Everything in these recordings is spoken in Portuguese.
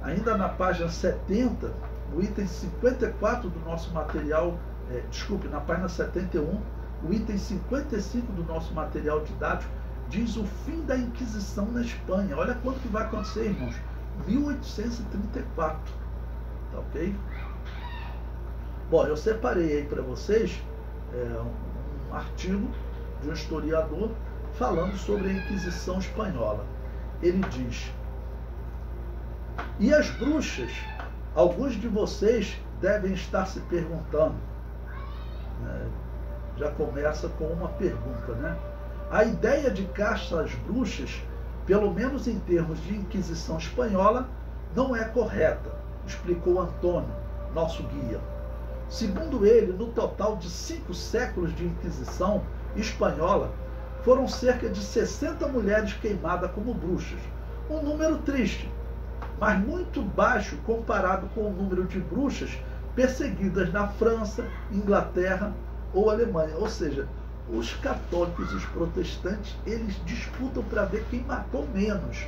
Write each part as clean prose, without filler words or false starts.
ainda na página 70, o item 54 do nosso material, na página 71, o item 55 do nosso material didático diz o fim da Inquisição na Espanha. Olha quando que vai acontecer, irmãos. 1834. Tá ok? Bom, eu separei aí para vocês um artigo de um historiador falando sobre a Inquisição Espanhola. Ele diz: e as bruxas? Alguns de vocês devem estar se perguntando. Já começa com uma pergunta, né? A ideia de caça às bruxas, pelo menos em termos de Inquisição Espanhola, não é correta, explicou Antônio, nosso guia. Segundo ele, no total de 5 séculos de Inquisição espanhola, foram cerca de 60 mulheres queimadas como bruxas. Um número triste, mas muito baixo comparado com o número de bruxas perseguidas na França, Inglaterra ou Alemanha. Ou seja, os católicos e os protestantes, eles disputam para ver quem matou menos.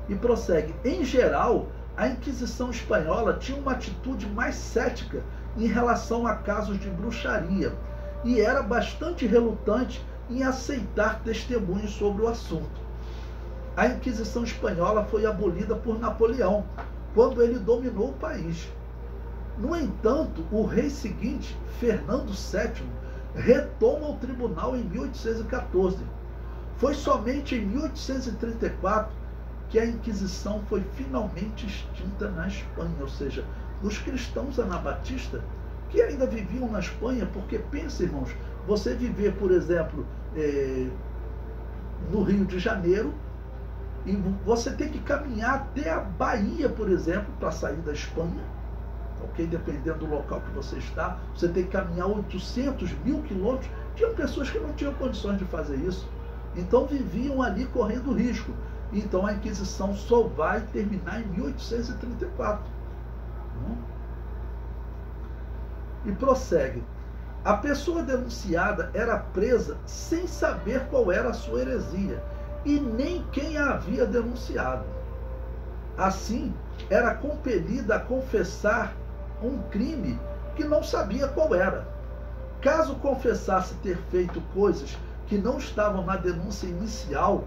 E prossegue: em geral, a Inquisição Espanhola tinha uma atitude mais cética em relação a casos de bruxaria e era bastante relutante em aceitar testemunhos sobre o assunto. A Inquisição Espanhola foi abolida por Napoleão, quando ele dominou o país. No entanto, o rei seguinte, Fernando VII, retoma o tribunal em 1814. Foi somente em 1834 que a Inquisição foi finalmente extinta na Espanha, ou seja, os cristãos anabatistas que ainda viviam na Espanha, porque pensa, irmãos, você viver, por exemplo, no Rio de Janeiro, e você tem que caminhar até a Bahia, por exemplo, para sair da Espanha, ok? Dependendo do local que você está, você tem que caminhar 800, 1000 quilômetros. Tinham pessoas que não tinham condições de fazer isso, então viviam ali correndo risco. Então a Inquisição só vai terminar em 1834. E prossegue: a pessoa denunciada era presa sem saber qual era a sua heresia e nem quem a havia denunciado. Assim, era compelida a confessar um crime que não sabia qual era. Caso confessasse ter feito coisas que não estavam na denúncia inicial,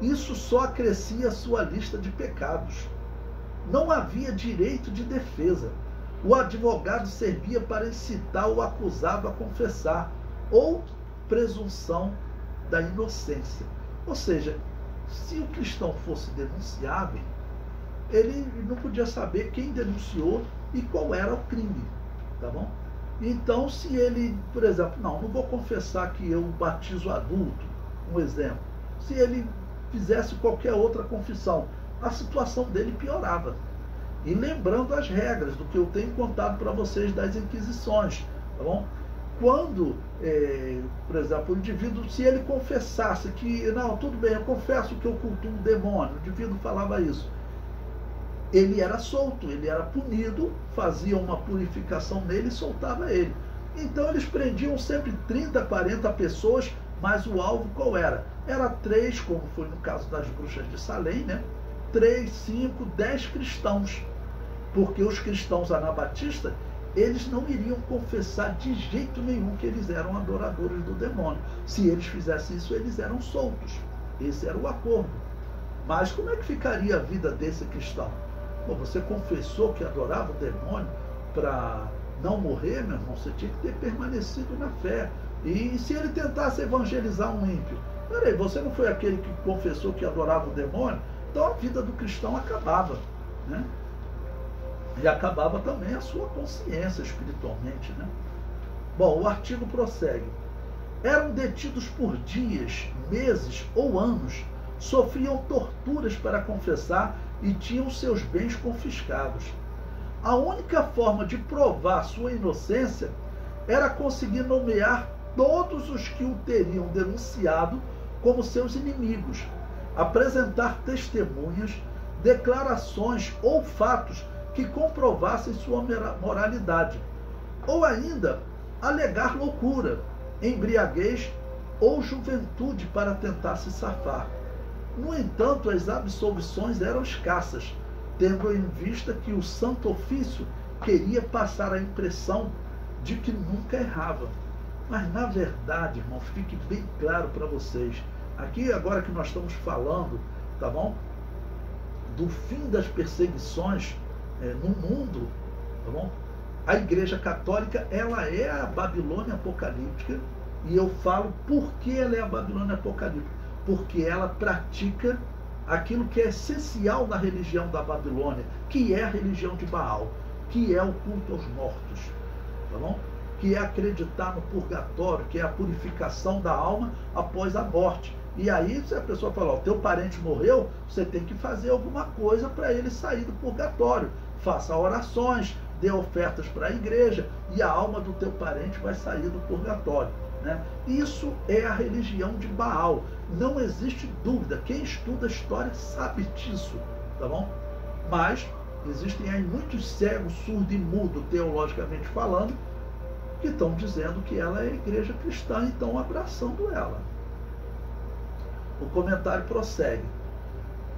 isso só acrescia sua lista de pecados. Não havia direito de defesa. O advogado servia para incitar o acusado a confessar, ou presunção da inocência. Ou seja, se o cristão fosse denunciado, ele não podia saber quem denunciou e qual era o crime, tá bom? Então, se ele, por exemplo, não vou confessar que eu batizo adulto, um exemplo. Se ele fizesse qualquer outra confissão, a situação dele piorava. E lembrando as regras do que eu tenho contado para vocês das Inquisições, tá bom? Quando, por exemplo, o indivíduo, se ele confessasse que, não, tudo bem, eu confesso que eu cultuo um demônio, o indivíduo falava isso, ele era solto, ele era punido, fazia uma purificação nele e soltava ele. Então eles prendiam sempre 30, 40 pessoas, mas o alvo qual era? Era 3, como foi no caso das bruxas de Salem, né? 3, 5, 10 cristãos. Porque os cristãos anabatistas, eles não iriam confessar de jeito nenhum que eles eram adoradores do demônio. Se eles fizessem isso, eles eram soltos. Esse era o acordo. Mas como é que ficaria a vida desse cristão? Bom, você confessou que adorava o demônio para não morrer, meu irmão, você tinha que ter permanecido na fé. E se ele tentasse evangelizar um ímpio? Peraí, você não foi aquele que confessou que adorava o demônio? Então a vida do cristão acabava, né? E acabava também a sua consciência espiritualmente, né? Bom, o artigo prossegue. Eram detidos por dias, meses ou anos, sofriam torturas para confessar e tinham seus bens confiscados. A única forma de provar sua inocência era conseguir nomear todos os que o teriam denunciado como seus inimigos, apresentar testemunhas, declarações ou fatos que comprovassem sua moralidade, ou ainda alegar loucura, embriaguez ou juventude para tentar se safar. No entanto, as absolvições eram escassas, tendo em vista que o Santo Ofício queria passar a impressão de que nunca errava. Mas, na verdade, irmãos, fique bem claro para vocês, aqui agora que nós estamos falando, tá bom? Do fim das perseguições no mundo, tá bom? A Igreja Católica, ela é a Babilônia apocalíptica, e eu falo por que ela é a Babilônia apocalíptica, porque ela pratica aquilo que é essencial na religião da Babilônia, que é a religião de Baal, que é o culto aos mortos, tá bom? Que é acreditar no purgatório, que é a purificação da alma após a morte. E aí, se a pessoa falar, o teu parente morreu, você tem que fazer alguma coisa para ele sair do purgatório. Faça orações, dê ofertas para a igreja, e a alma do teu parente vai sair do purgatório, né? Isso é a religião de Baal. Não existe dúvida. Quem estuda a história sabe disso, tá bom? Mas existem aí muitos cegos, surdos e mudos, teologicamente falando, que estão dizendo que ela é a igreja cristã e estão abraçando ela. O comentário prossegue.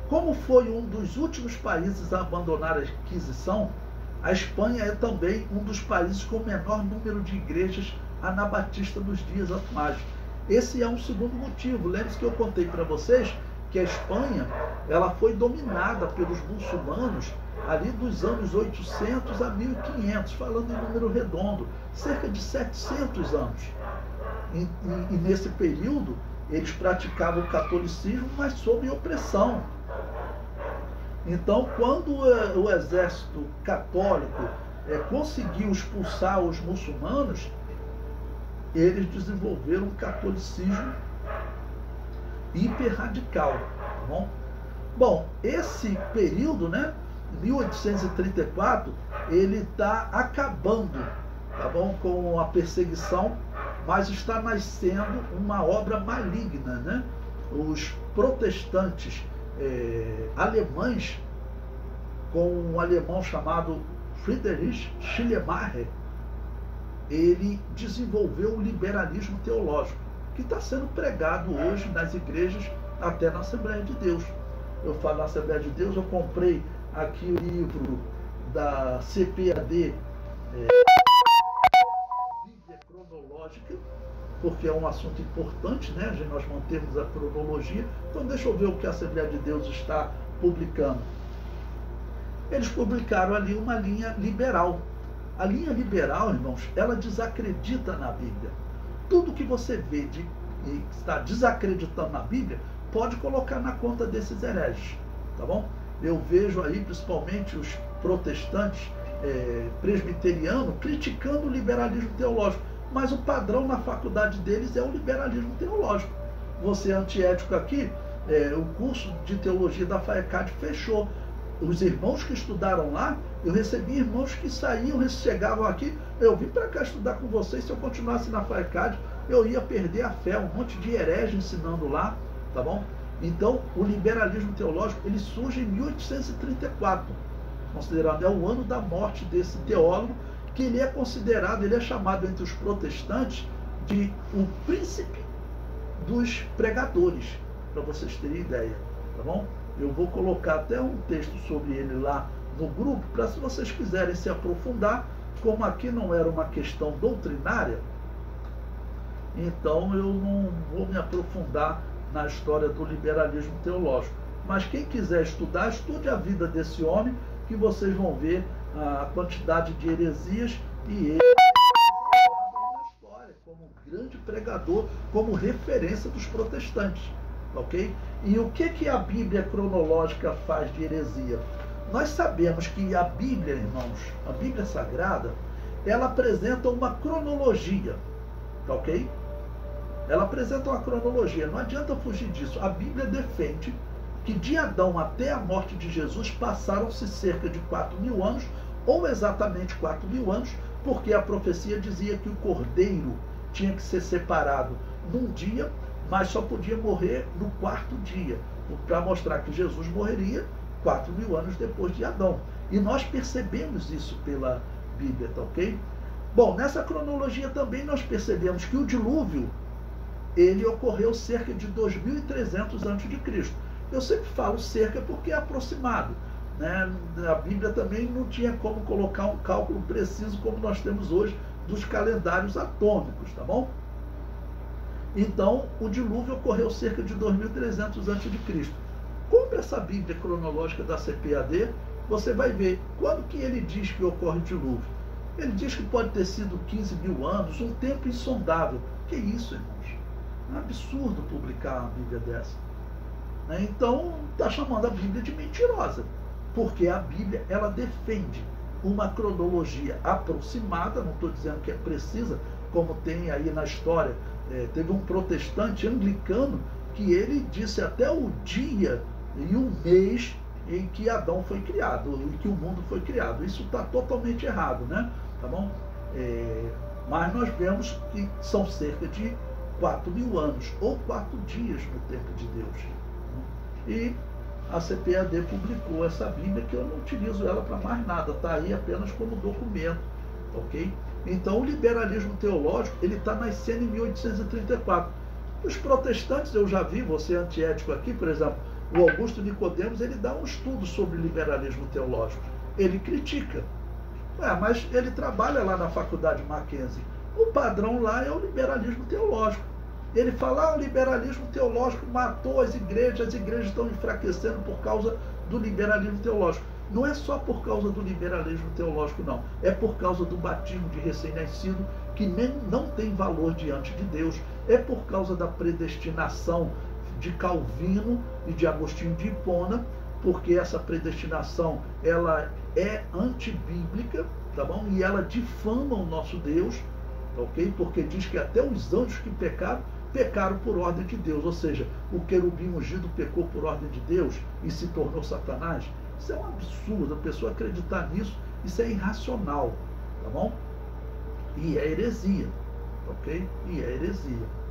Como foi um dos últimos países a abandonar a Inquisição, a Espanha é também um dos países com menor número de igrejas anabatistas nos dias atuais. Esse é um segundo motivo. Lembre-se que eu contei para vocês que a Espanha ela foi dominada pelos muçulmanos ali dos anos 800 a 1500, falando em número redondo, cerca de 700 anos. E nesse período, eles praticavam o catolicismo, mas sob opressão. Então, quando o exército católico conseguiu expulsar os muçulmanos, eles desenvolveram um catolicismo hiper radical. Tá bom? Bom, esse período, né, 1834, ele está acabando, tá bom, com a perseguição, mas está nascendo uma obra maligna, né? Os protestantes alemães, com um alemão chamado Friedrich Schleiermacher, ele desenvolveu o liberalismo teológico, que está sendo pregado hoje nas igrejas, até na Assembleia de Deus. Eu falo na Assembleia de Deus, eu comprei aqui o livro da CPAD, Bíblia Cronológica, porque é um assunto importante, né? Nós mantemos a cronologia. Então deixa eu ver o que a Assembleia de Deus está publicando. Eles publicaram ali uma linha liberal. A linha liberal, irmãos, ela desacredita na Bíblia. Tudo que você vê que está desacreditando na Bíblia, pode colocar na conta desses hereges, tá bom? Eu vejo aí, principalmente, os protestantes presbiterianos criticando o liberalismo teológico, mas o padrão na faculdade deles é o liberalismo teológico. Você é antiético aqui, o curso de teologia da FAECAD fechou. Os irmãos que estudaram lá, eu recebi irmãos que saíam, chegavam aqui, eu vim para cá estudar com vocês, se eu continuasse na FAECAD, eu ia perder a fé, um monte de herege ensinando lá, tá bom? Então, o liberalismo teológico, ele surge em 1834, considerado o ano da morte desse teólogo, que ele é considerado, ele é chamado entre os protestantes de o príncipe dos pregadores, para vocês terem ideia, tá bom? Eu vou colocar até um texto sobre ele lá no grupo, para se vocês quiserem se aprofundar, como aqui não era uma questão doutrinária, então eu não vou me aprofundar na história do liberalismo teológico. Mas quem quiser estudar, estude a vida desse homem, que vocês vão ver a quantidade de heresias, e ele na história como grande pregador, como referência dos protestantes, ok? E o que a Bíblia cronológica faz de heresia? Nós sabemos que a Bíblia, irmãos, a Bíblia Sagrada, ela apresenta uma cronologia, ok? Ela apresenta uma cronologia, não adianta fugir disso. A Bíblia defende que de Adão até a morte de Jesus passaram-se cerca de 4.000 anos, ou exatamente 4.000 anos, porque a profecia dizia que o cordeiro tinha que ser separado num dia, mas só podia morrer no 4º dia, para mostrar que Jesus morreria 4.000 anos depois de Adão. E nós percebemos isso pela Bíblia, tá ok? Bom, nessa cronologia também nós percebemos que o dilúvio, ele ocorreu cerca de 2.300 a.C. Eu sempre falo cerca porque é aproximado, né? A Bíblia também não tinha como colocar um cálculo preciso como nós temos hoje dos calendários atômicos, tá bom? Então, o dilúvio ocorreu cerca de 2300 a.C. Compre essa Bíblia cronológica da CPAD, você vai ver quando que ele diz que ocorre o dilúvio. Ele diz que pode ter sido 15 mil anos, um tempo insondável. Que isso, irmãos? É um absurdo publicar uma Bíblia dessa. Então, está chamando a Bíblia de mentirosa, porque a Bíblia, ela defende uma cronologia aproximada, não estou dizendo que é precisa, como tem aí na história, teve um protestante anglicano que ele disse até o dia e o mês em que Adão foi criado, em que o mundo foi criado. Isso está totalmente errado, né? Tá bom? Mas nós vemos que são cerca de 4 mil anos, ou 4 dias no tempo de Deus. E a CPAD publicou essa Bíblia, que eu não utilizo ela para mais nada, está aí apenas como documento, ok? Então o liberalismo teológico, ele está nascendo em 1834. Os protestantes, eu já vi, você antiético aqui, por exemplo, o Augusto Nicodemos, ele dá um estudo sobre liberalismo teológico. Ele critica. Mas ele trabalha lá na faculdade Mackenzie. O padrão lá é o liberalismo teológico. Ele fala, o liberalismo teológico matou as igrejas estão enfraquecendo por causa do liberalismo teológico. Não é só por causa do liberalismo teológico, não. É por causa do batismo de recém-nascido, que não tem valor diante de Deus. É por causa da predestinação de Calvino e de Agostinho de Hipona, porque essa predestinação, ela é antibíblica, tá bom? E ela difama o nosso Deus, ok? Porque diz que até os anjos que pecaram por ordem de Deus, ou seja, o querubim ungido pecou por ordem de Deus e se tornou Satanás. Isso é um absurdo, a pessoa acreditar nisso, isso é irracional, tá bom? E é heresia, ok? E é heresia.